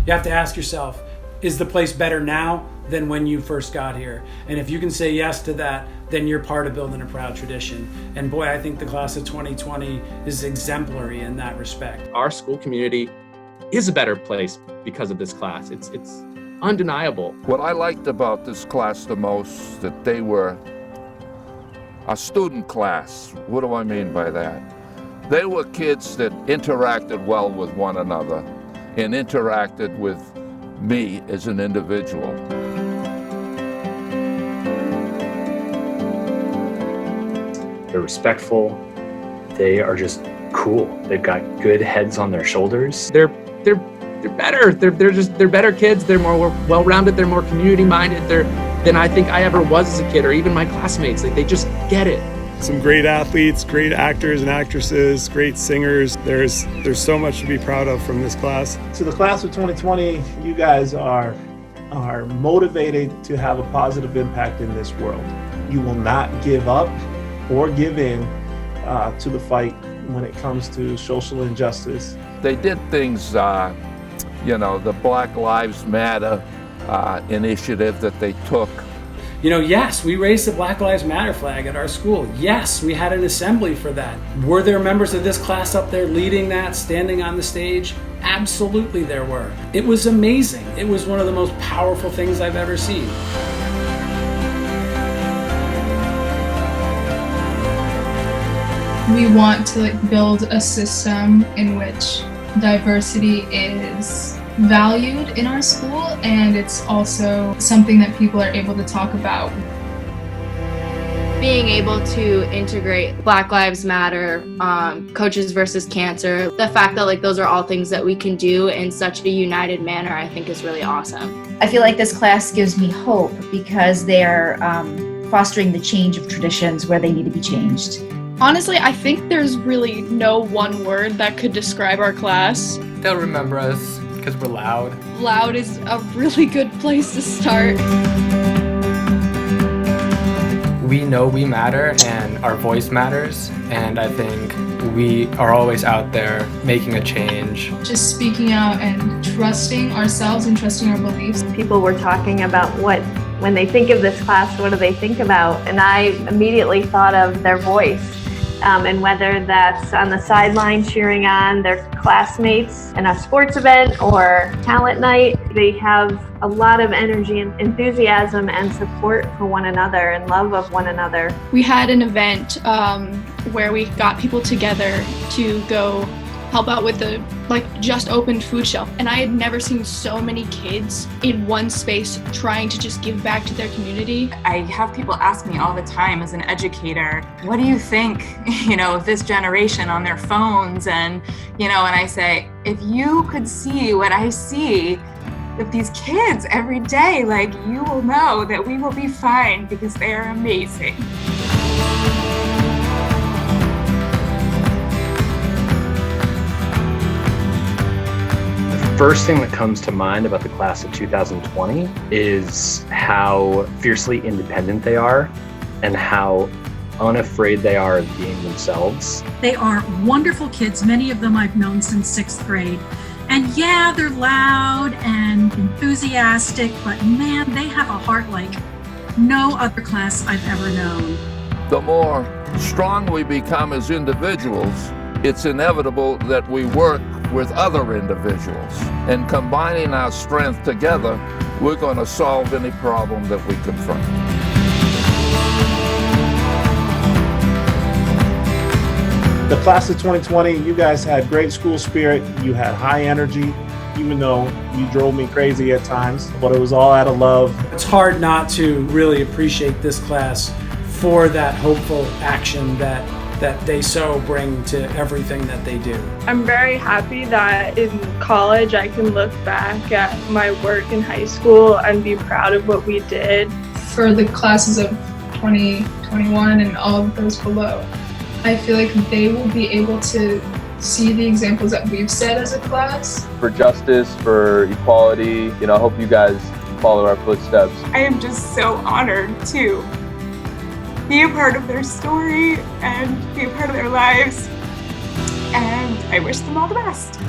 You have to ask yourself, is the place better now than when you first got here? And if you can say yes to that, then you're part of building a proud tradition. And boy, I think the class of 2020 is exemplary in that respect. Our school community is a better place because of this class. It's undeniable. What I liked about this class the most, that they were a student class. What do I mean by that? They were kids that interacted well with one another and interacted with me as an individual. They're respectful. They are just cool. They've got good heads on their shoulders. They're better. They're better kids. They're more well-rounded. They're more community-minded. Than I think I ever was as a kid, or even my classmates. Like, they just get it. Some great athletes, great actors and actresses, great singers. There's so much to be proud of from this class. To the class of 2020, you guys are motivated to have a positive impact in this world. You will not give up or give in to the fight when it comes to social injustice. They did things, the Black Lives Matter initiative that they took. Yes, we raised the Black Lives Matter flag at our school. Yes, we had an assembly for that. Were there members of this class up there leading that, standing on the stage? Absolutely there were. It was amazing. It was one of the most powerful things I've ever seen. We want to build a system in which diversity is valued in our school, and it's also something that people are able to talk about. Being able to integrate Black Lives Matter, coaches versus cancer, the fact that those are all things that we can do in such a united manner, I think is really awesome. I feel like this class gives me hope because they are fostering the change of traditions where they need to be changed. Honestly, I think there's really no one word that could describe our class. They'll remember us because we're loud. Loud is a really good place to start. We know we matter and our voice matters, and I think we are always out there making a change. Just speaking out and trusting ourselves and trusting our beliefs. People were talking about when they think of this class, what do they think about? And I immediately thought of their voice. And whether that's on the sideline cheering on their classmates in a sports event or talent night, they have a lot of energy and enthusiasm and support for one another and love of one another. We had an event where we got people together to go help out with the just opened food shelf, and I had never seen so many kids in one space trying to just give back to their community. I have people ask me all the time as an educator, what do you think, of this generation on their phones? And I say, if you could see what I see with these kids every day, you will know that we will be fine because they are amazing. First thing that comes to mind about the class of 2020 is how fiercely independent they are and how unafraid they are of being themselves. They are wonderful kids. Many of them I've known since 6th grade. And yeah, they're loud and enthusiastic, but man, they have a heart like no other class I've ever known. The more strong we become as individuals, it's inevitable that we work with other individuals. And combining our strength together, we're going to solve any problem that we confront. The class of 2020, you guys had great school spirit. You had high energy, even though you drove me crazy at times, but it was all out of love. It's hard not to really appreciate this class for that hopeful action that they so bring to everything that they do. I'm very happy that in college I can look back at my work in high school and be proud of what we did. For the classes of 2021 and all of those below, I feel like they will be able to see the examples that we've set as a class. For justice, for equality, I hope you guys follow our footsteps. I am just so honored to be a part of their story and be a part of their lives, and I wish them all the best.